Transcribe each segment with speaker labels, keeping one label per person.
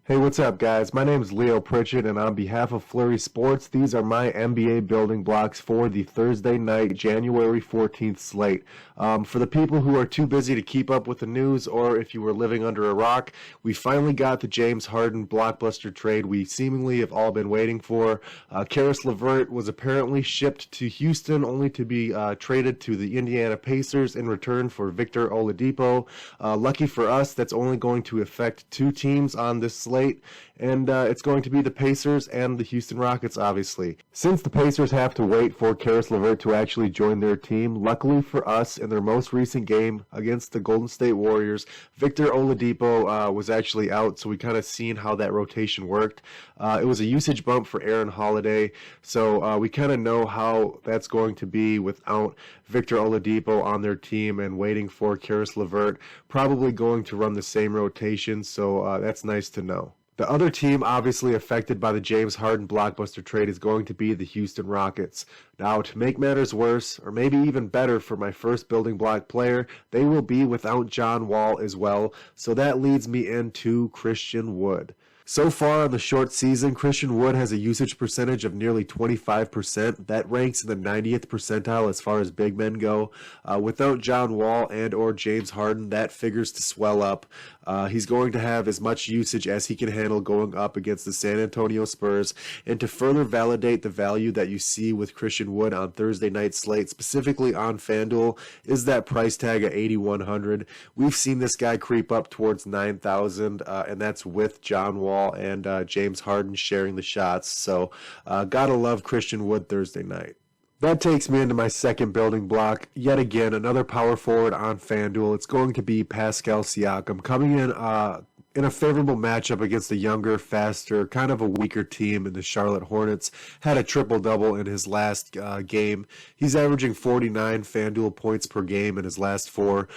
Speaker 1: Hey, what's up, guys? My name is Leo Pritchett, and on behalf of Flurry Sports, these are my NBA building blocks for the Thursday night, January 14th slate. For the people who are too busy to keep up with the news, or if you were living under a rock, we finally got the James Harden blockbuster trade we seemingly have all been waiting for. Caris LeVert was apparently shipped to Houston, only to be traded to the Indiana Pacers in return for Victor Oladipo. Lucky for us, that's only going to affect two teams on this slate. And it's going to be the Pacers and the Houston Rockets, obviously. Since the Pacers have to wait for Caris LeVert to actually join their team, luckily for us, in their most recent game against the Golden State Warriors, Victor Oladipo was actually out, so we kind of seen how that rotation worked. It was a usage bump for Aaron Holiday, so we kind of know how that's going to be without Victor Oladipo on their team and waiting for Caris LeVert. Probably going to run the same rotation, so that's nice to know. The other team obviously affected by the James Harden blockbuster trade is going to be the Houston Rockets. Now, to make matters worse, or maybe even better for my first building block player, they will be without John Wall as well, so that leads me into Christian Wood. So far in the short season, Christian Wood has a usage percentage of nearly 25%. That ranks in the 90th percentile as far as big men go. Without John Wall and or James Harden, that figures to swell up. He's going to have as much usage as he can handle going up against the San Antonio Spurs. And to further validate the value that you see with Christian Wood on Thursday night slate, specifically on FanDuel, is that price tag at $8,100. We've seen this guy creep up towards $9,000, and that's with John Wall and James Harden sharing the shots. So gotta love Christian Wood Thursday night. That takes me into my second building block. Yet again, another power forward on FanDuel. It's going to be Pascal Siakam coming in a favorable matchup against a younger, faster, kind of a weaker team in the Charlotte Hornets. Had a triple-double in his last game. He's averaging 49 FanDuel points per game in his last four.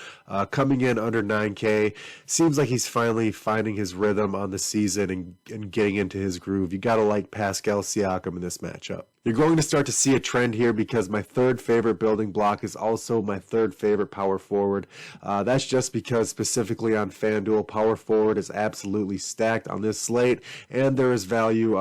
Speaker 1: Coming in under 9K. Seems like he's finally finding his rhythm on the season and getting into his groove. You got to like Pascal Siakam in this matchup. You're going to start to see a trend here because my third favorite building block is also my third favorite power forward. That's just because specifically on FanDuel, power forward is absolutely stacked on this slate, and there is value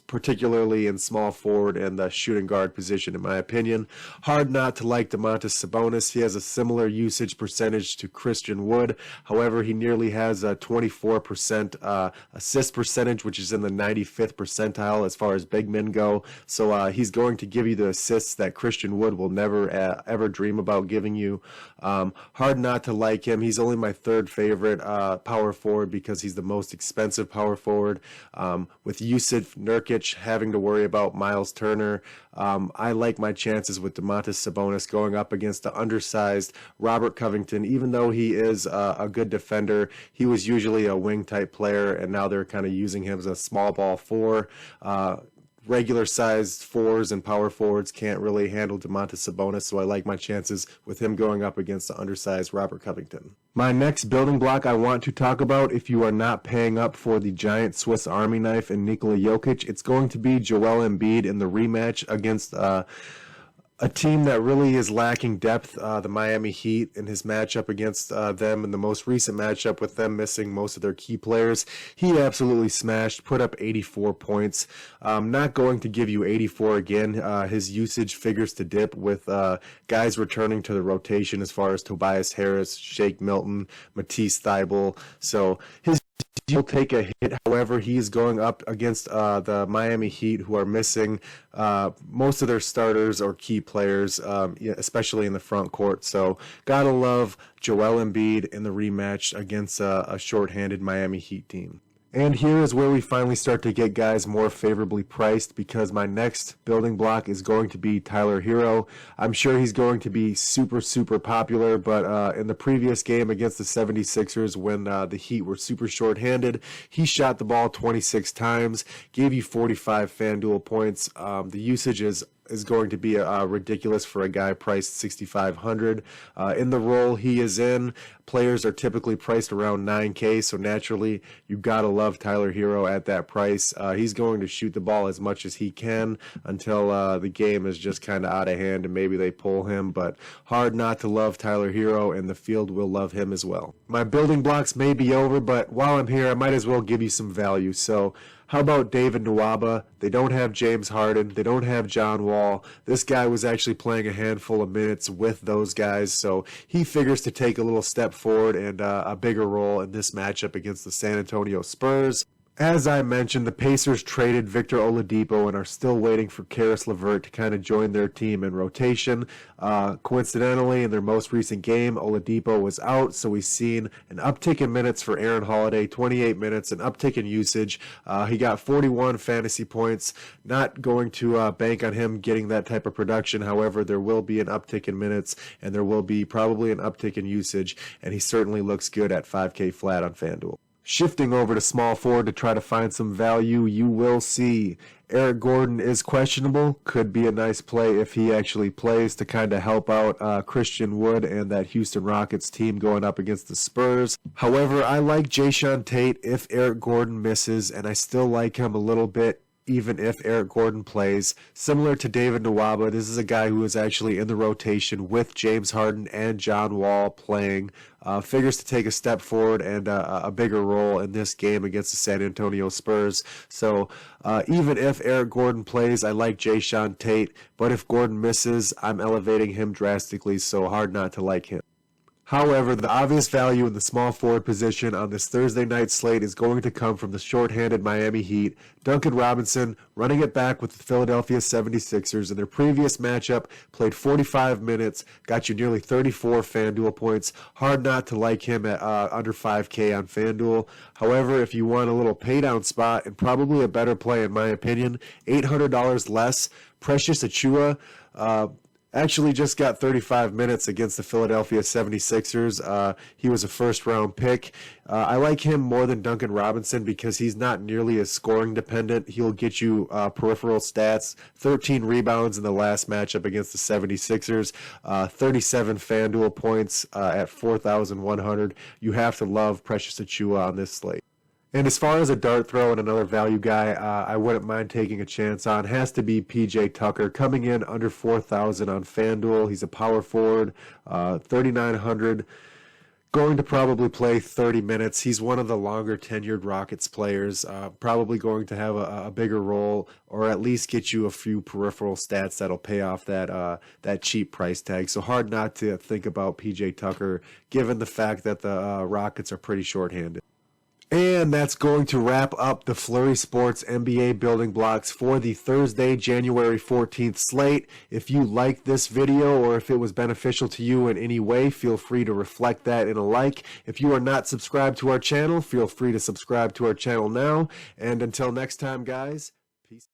Speaker 1: particularly in small forward and the shooting guard position, in my opinion. Hard not to like Domantas Sabonis. He has a similar usage percentage to Christian Wood. However, he nearly has a 24% assist percentage, which is in the 95th percentile as far as big men go. So he's going to give you the assists that Christian Wood will never ever dream about giving you. Hard not to like him. He's only my third favorite power forward because he's the most expensive power forward. With Jusuf Nurkic having to worry about Miles Turner, I like my chances with Domantas Sabonis going up against the undersized Robert Covington. Even though he is a good defender, he was usually a wing type player, and now they're kind of using him as a small ball four. Regular sized fours and power forwards can't really handle Domantas Sabonis, so I like my chances with him going up against the undersized Robert Covington. My next building block I want to talk about, if you are not paying up for the giant Swiss Army knife in Nikola Jokic, it's going to be Joel Embiid in the rematch against a team that really is lacking depth, the Miami Heat, in his matchup against them in the most recent matchup with them missing most of their key players. He absolutely smashed, put up 84 points. Not going to give you 84 again. His usage figures to dip with guys returning to the rotation as far as Tobias Harris, Shake Milton, Matisse Thybulle. So his will take a hit. However, he is going up against the Miami Heat, who are missing most of their starters or key players, especially in the front court. So gotta love Joel Embiid in the rematch against a shorthanded Miami Heat team. And here is where we finally start to get guys more favorably priced, because my next building block is going to be Tyler Hero. I'm sure he's going to be super, super popular, but in the previous game against the 76ers when the Heat were super shorthanded, he shot the ball 26 times, gave you 45 FanDuel points. The usage is is going to be ridiculous for a guy priced $6,500. In the role he is in, players are typically priced around $9K, so naturally you gotta love Tyler Hero at that price. He's going to shoot the ball as much as he can until the game is just kind of out of hand and maybe they pull him, but hard not to love Tyler Hero, and the field will love him as well. My building blocks may be over, but while I'm here, I might as well give you some value. So how about David Nwaba? They don't have James Harden. They don't have John Wall. This guy was actually playing a handful of minutes with those guys, so he figures to take a little step forward and a bigger role in this matchup against the San Antonio Spurs. As I mentioned, the Pacers traded Victor Oladipo and are still waiting for Caris LeVert to kind of join their team in rotation. Coincidentally, in their most recent game, Oladipo was out, so we've seen an uptick in minutes for Aaron Holiday, 28 minutes, an uptick in usage. He got 41 fantasy points. Not going to bank on him getting that type of production. However, there will be an uptick in minutes, and there will be probably an uptick in usage, and he certainly looks good at 5K flat on FanDuel. Shifting over to small forward to try to find some value, you will see Eric Gordon is questionable. Could be a nice play if he actually plays to kind of help out Christian Wood and that Houston Rockets team going up against the Spurs. However, I like Jae'Sean Tate if Eric Gordon misses, and I still like him a little bit even if Eric Gordon plays. Similar to David Nwaba, this is a guy who is actually in the rotation with James Harden and John Wall playing. Figures to take a step forward and a bigger role in this game against the San Antonio Spurs. So even if Eric Gordon plays, I like Jae'Sean Tate. But if Gordon misses, I'm elevating him drastically, so hard not to like him. However, the obvious value in the small forward position on this Thursday night slate is going to come from the shorthanded Miami Heat. Duncan Robinson running it back with the Philadelphia 76ers. In their previous matchup, played 45 minutes, got you nearly 34 FanDuel points. Hard not to like him at under 5K on FanDuel. However, if you want a little paydown spot and probably a better play in my opinion, $800 less, Precious Achiuwa, actually just got 35 minutes against the Philadelphia 76ers. He was a first-round pick. I like him more than Duncan Robinson because he's not nearly as scoring dependent. He'll get you peripheral stats, 13 rebounds in the last matchup against the 76ers, 37 FanDuel points at 4,100. You have to love Precious Achiuwa on this slate. And as far as a dart throw and another value guy I wouldn't mind taking a chance on has to be PJ Tucker, coming in under 4,000 on FanDuel. He's a power forward, 3,900, going to probably play 30 minutes. He's one of the longer tenured Rockets players, probably going to have a bigger role or at least get you a few peripheral stats that'll pay off that cheap price tag. So hard not to think about PJ Tucker given the fact that the Rockets are pretty shorthanded. And that's going to wrap up the Flurry Sports NBA building blocks for the Thursday, January 14th slate. If you liked this video or if it was beneficial to you in any way, feel free to reflect that in a like. If you are not subscribed to our channel, feel free to subscribe to our channel now. And until next time, guys.